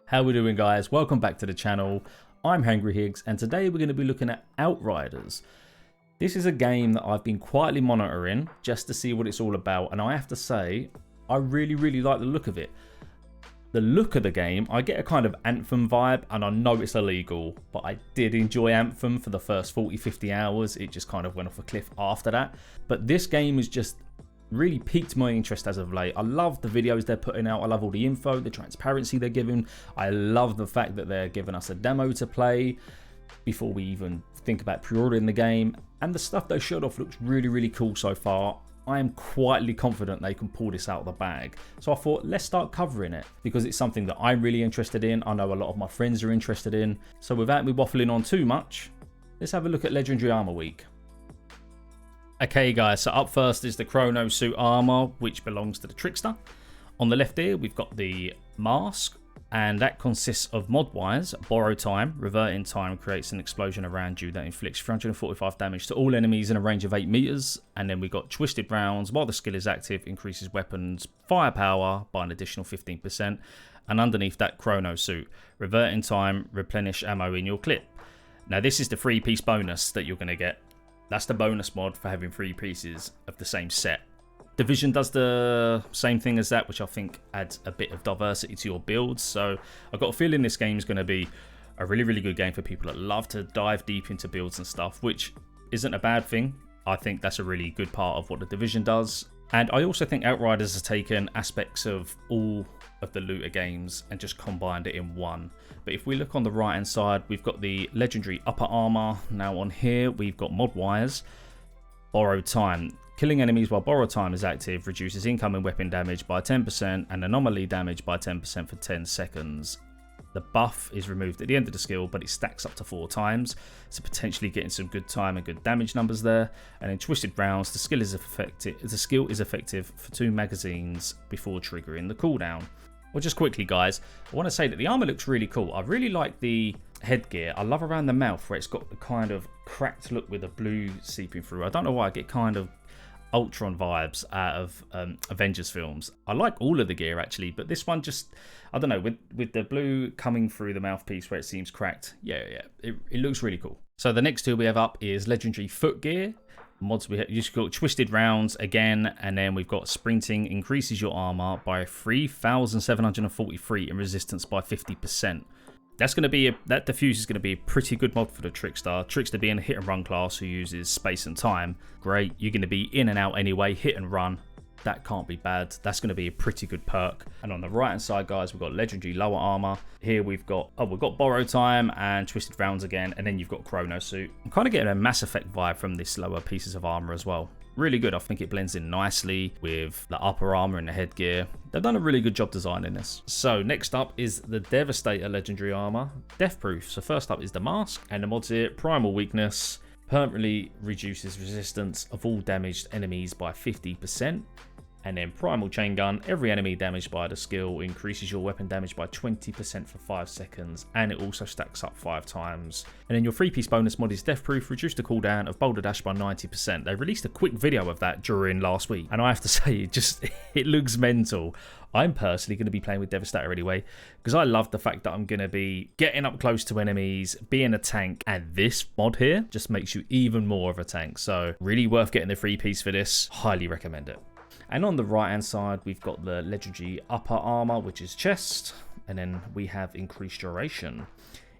How we doing, guys? Welcome back to the channel. I'm Hangry Higgs, and today we're going to be looking at Outriders. This is a game that I've been quietly monitoring just to see what it's all about, and I have to say, I really like the look of it. The look of the game, I get a kind of Anthem vibe, and I know it's illegal, but I did enjoy Anthem for the first 40-50 hours. It just kind of went off a cliff after that. But this game is just really piqued my interest as of late. I love the videos they're putting out. I love all the info, the transparency they're giving. I love the fact that they're giving us a demo to play before we even think about pre-ordering the game. And the stuff they showed off looks really cool so far. I am quietly confident they can pull this out of the bag. So I thought, let's start covering it because it's something that I'm really interested in. I know a lot of my friends are interested in. So without me waffling on too much, let's have a look at Legendary Armour Week. Okay guys, so up first is the Chrono Suit Armour, which belongs to the Trickster. On the left here, we've got the Mask, and that consists of mod-wise, Borrow Time. Reverting time creates an explosion around you that inflicts 345 damage to all enemies in a range of 8 meters. And then we've got Twisted Rounds. While the skill is active, increases weapons firepower by an additional 15%. And underneath that, Chrono Suit. Reverting time, replenish ammo in your clip. Now this is the 3-piece bonus that you're going to get. That's the bonus mod for having 3 pieces of the same set. Division does the same thing as that, which I think adds a bit of diversity to your builds. So I've got a feeling this game is going to be a really good game for people that love to dive deep into builds and stuff, which isn't a bad thing. I think that's a really good part of what the Division does. And I also think Outriders has taken aspects of all of the looter games and just combined it in one. But if we look on the right hand side, we've got the Legendary Upper Armor. Now on here we've got mod wires, Borrowed Time. Killing enemies while Borrowed Time is active reduces incoming weapon damage by 10% and anomaly damage by 10% for 10 seconds. The buff is removed at the end of the skill, but it stacks up to 4 times, so potentially getting some good time and good damage numbers there. And in Twisted Rounds, the skill is effective for 2 magazines before triggering the cooldown. Well, just quickly, guys, I want to say that the armor looks really cool. I really like the headgear. I love around the mouth where it's got the kind of cracked look with the blue seeping through. I don't know why I get kind of Ultron vibes out of Avengers films. I like all of the gear actually, but this one just, I don't know, with the blue coming through the mouthpiece where it seems cracked. Yeah, it looks really cool. So the next two we have up is Legendary Foot Gear. Mods we have, you just got Twisted Rounds again, and then we've got Sprinting increases your armor by 3,743 and resistance by 50%. That's going to be that diffuse is going to be a pretty good mod for the Trickster. Trickster being a hit and run class who uses space and time. Great, you're going to be in and out anyway, hit and run. That can't be bad. That's going to be a pretty good perk. And on the right hand side, guys, we've got Legendary Lower Armor. Here we've got Borrow Time and Twisted Rounds again, and then you've got Chrono Suit. I'm kind of getting a Mass Effect vibe from this lower pieces of armor as well. Really good. I think it blends in nicely with the upper armor and the headgear. They've done a really good job designing this. So next up is the Devastator Legendary Armor, Death Proof. So first up is the Mask, and the mods here, Primal Weakness, permanently reduces resistance of all damaged enemies by 50%. And then Primal Chain Gun, every enemy damaged by the skill increases your weapon damage by 20% for 5 seconds, and it also stacks up 5 times. And then your 3-piece bonus mod is Death Proof, reduce the cooldown of Boulder Dash by 90%. They released a quick video of that during last week, and I have to say, it looks mental. I'm personally going to be playing with Devastator anyway, because I love the fact that I'm going to be getting up close to enemies, being a tank, and this mod here just makes you even more of a tank. So really worth getting the 3-piece for this. Highly recommend it. And on the right hand side, we've got the Legendary Upper Armor, which is chest. And then we have Increased Duration.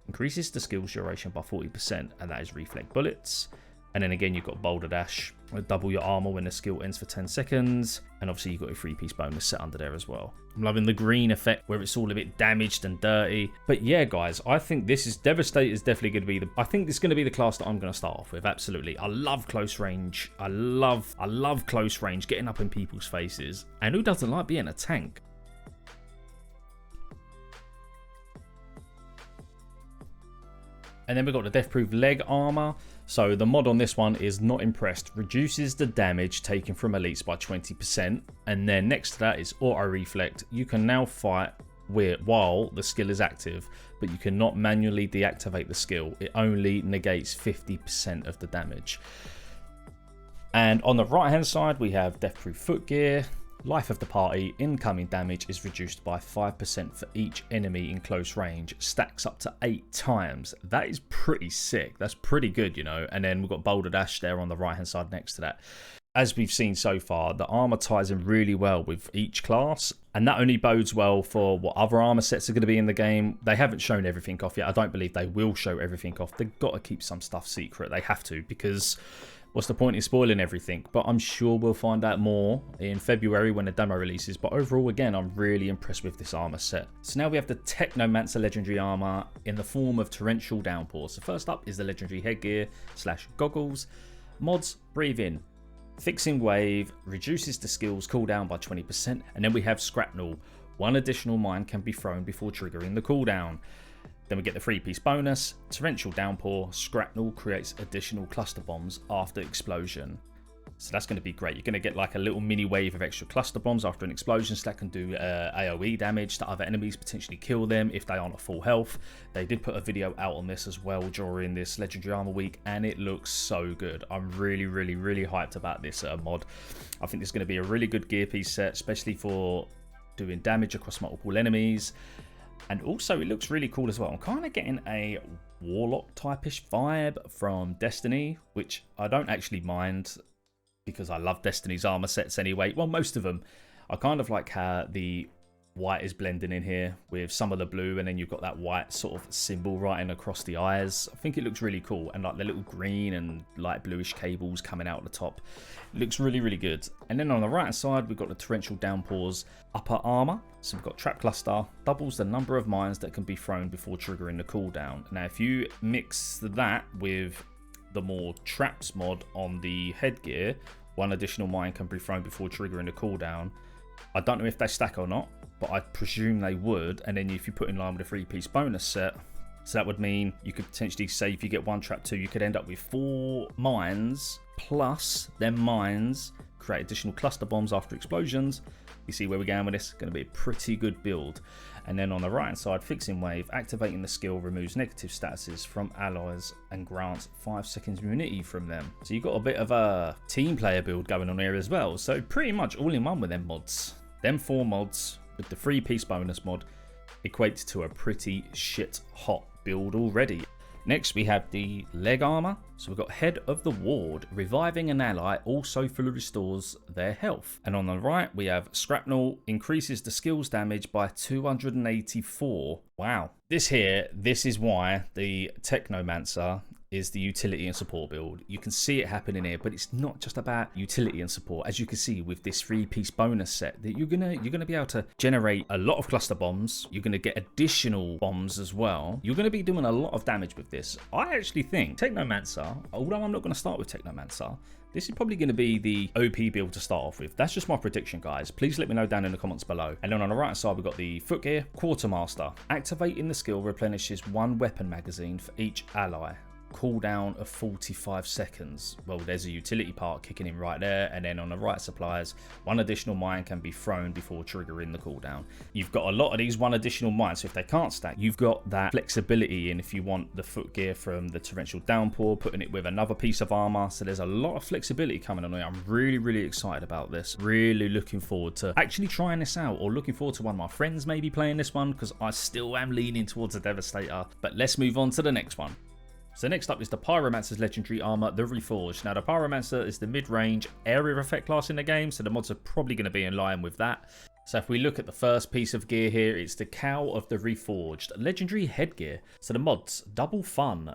Increases the skill's duration by 40%, and that is Reflect Bullets. And then again, you've got Boulder Dash, double your armor when the skill ends for 10 seconds. And obviously you've got a 3-piece bonus set under there as well. I'm loving the green effect where it's all a bit damaged and dirty. But yeah, guys, I think Devastator is definitely going to be I think it's going to be the class that I'm going to start off with. Absolutely. I love close range. I love close range, getting up in people's faces. And who doesn't like being a tank? And then we've got the Death Proof Leg Armor. So the mod on this one is Not Impressed. Reduces the damage taken from elites by 20%. And then next to that is Auto Reflect. You can now fight while the skill is active, but you cannot manually deactivate the skill. It only negates 50% of the damage. And on the right hand side, we have Death Proof Foot Gear. Life of the party, incoming damage is reduced by 5% for each enemy in close range, stacks up to 8 times. That is pretty sick. That's pretty good, you know. And then we've got Boulder Dash there on the right hand side next to that. As we've seen so far, the armor ties in really well with each class, and that only bodes well for what other armor sets are going to be in the game. They haven't shown everything off yet. I don't believe they will show everything off. They've got to keep some stuff secret. They have to, because what's the point in spoiling everything? But I'm sure we'll find out more in February when the demo releases. But overall, again, I'm really impressed with this armor set. So now we have the Technomancer legendary armor in the form of Torrential downpours. So first up is the legendary headgear / goggles. Mods, breathe in. Fixing wave reduces the skill's cooldown by 20%, and then we have Scrapnel. 1 additional mine can be thrown before triggering the cooldown. Then we get the 3-piece bonus, Torrential downpour. Scrapnel creates additional cluster bombs after explosion. So that's going to be great. You're going to get like a little mini wave of extra cluster bombs after an explosion, so that can do AoE damage to other enemies, potentially kill them if they aren't at full health. They did put a video out on this as well during this Legendary Armor week, and it looks so good. I'm really hyped about this mod. I think this is going to be a really good gear piece set, especially for doing damage across multiple enemies. And also, it looks really cool as well. I'm kind of getting a Warlock type-ish vibe from Destiny, which I don't actually mind, because I love Destiny's armor sets anyway. Well, most of them. I kind of like how the white is blending in here with some of the blue, and then you've got that white sort of symbol right across the eyes. I think it looks really cool, and like the little green and light bluish cables coming out the top. It looks really good. And then on the right hand side, we've got the Torrential downpours upper armor. So we've got Trap Cluster, doubles the number of mines that can be thrown before triggering the cooldown. Now, if you mix that with the more traps mod on the headgear, 1 additional mine can be thrown before triggering the cooldown. I don't know if they stack or not, but I presume they would. And then if you put in line with a 3-piece bonus set, so that would mean you could potentially say if you get 1 trap 2, you could end up with 4 mines, plus them mines create additional cluster bombs after explosions. You see where we're going with this? Going to be a pretty good build. And then on the right hand side, Fixing Wave, activating the skill removes negative statuses from allies and grants 5 seconds immunity from them. So you've got a bit of a team player build going on here as well. So pretty much all in one with them mods. Them 4 mods with the 3-piece bonus mod equates to a pretty shit hot build already. Next, we have the leg armor. So we've got Head of the Ward. Reviving an ally also fully restores their health. And on the right, we have Scrapnel. Increases the skill's damage by 284. Wow. This is why the Technomancer is the utility and support build. You can see it happening here, but it's not just about utility and support. As you can see with this 3-piece bonus set, that you're gonna be able to generate a lot of cluster bombs. You're gonna get additional bombs as well. You're gonna be doing a lot of damage with this. I actually think Technomancer, although I'm not gonna start with Technomancer, this is probably going to be the OP build to start off with. That's just my prediction, guys. Please let me know down in the comments below. And then on the right side, we've got the footgear, Quartermaster. Activating the skill replenishes 1 weapon magazine for each ally. Cooldown of 45 seconds. Well, there's a utility part kicking in right there, and then on the right supplies, 1 additional mine can be thrown before triggering the cooldown. You've got a lot of these 1 additional mines, so if they can't stack, you've got that flexibility in if you want the footgear from the Torrential downpour, putting it with another piece of armor. So there's a lot of flexibility coming on here. I'm really excited about this. Really looking forward to actually trying this out, or looking forward to one of my friends maybe playing this one, because I still am leaning towards a Devastator. But let's move on to the next one. So next up is the Pyromancer's legendary armor, the Reforged. Now the Pyromancer is the mid-range area effect class in the game, so the mods are probably going to be in line with that. So if we look at the first piece of gear here, it's the Cowl of the Reforged, legendary headgear. So the mods, double fun.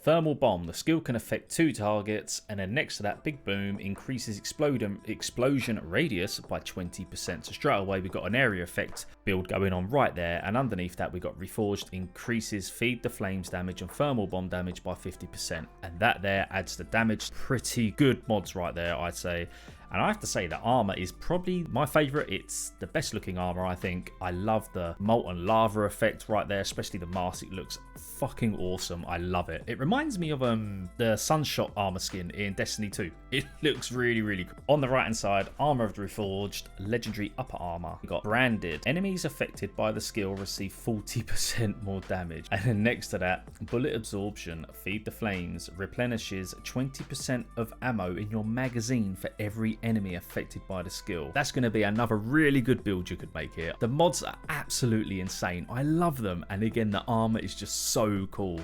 Thermal Bomb, the skill can affect 2 targets, and then next to that, Big Boom increases explosion radius by 20%. So straight away we've got an area effect build going on right there, and underneath that we've got Reforged increases Feed the Flames damage and Thermal Bomb damage by 50%, and that there adds the damage. Pretty good mods right there, I'd say. And I have to say that armor is probably my favorite. It's the best looking armor, I think. I love the molten lava effect right there, especially the mask. It looks fucking awesome. I love it. It reminds me of the Sunshot armor skin in Destiny 2. It looks really cool. On the right hand side, Armor of the Reforged, legendary upper armor. We got Branded. Enemies affected by the skill receive 40% more damage. And then next to that, Bullet Absorption, Feed the Flames, replenishes 20% of ammo in your magazine for every enemy affected by the skill. That's going to be another really good build you could make here. The mods are absolutely insane. I love them. And again, the armor is just so cool.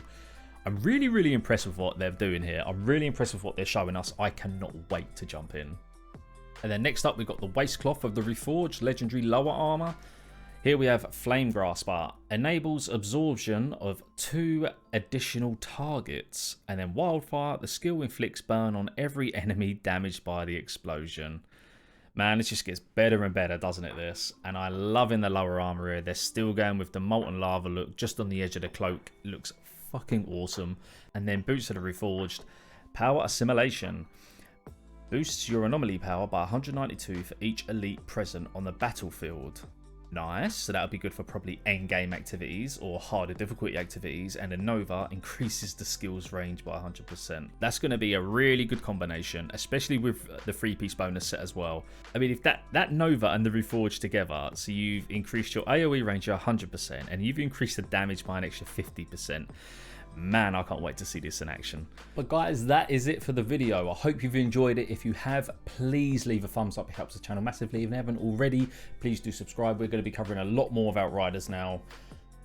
I'm really, really impressed with what they're doing here. I'm really impressed with what they're showing us. I cannot wait to jump in. And then next up, we've got the Waistcloth of the Reforged legendary lower armor. Here we have Flame Grasper. Enables absorption of 2 additional targets. And then Wildfire, the skill inflicts burn on every enemy damaged by the explosion. Man, it just gets better and better, doesn't it, this? And I love in the lower armor here. They're still going with the Molten Lava look just on the edge of the cloak. It looks fucking awesome. And then Boots of the Reforged. Power Assimilation. Boosts your anomaly power by 192 for each elite present on the battlefield. Nice, so that would be good for probably endgame activities or harder difficulty activities, and a Nova increases the skills range by 100%. That's going to be a really good combination, especially with the 3-piece bonus set as well. I mean, if that Nova and the Reforged together, so you've increased your AoE range by 100% and you've increased the damage by an extra 50%. Man, I can't wait to see this in action. But guys, that is it for the video. I hope you've enjoyed it. If you have, please leave a thumbs up. It helps the channel massively. If you haven't already, please do subscribe. We're going to be covering a lot more of Outriders now.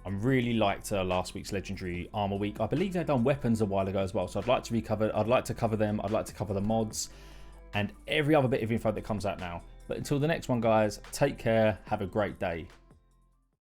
I really liked last week's Legendary Armor Week. I believe they've done weapons a while ago as well, so I'd like to cover them. I'd like to cover the mods and every other bit of info that comes out now. But until the next one, guys, take care. Have a great day.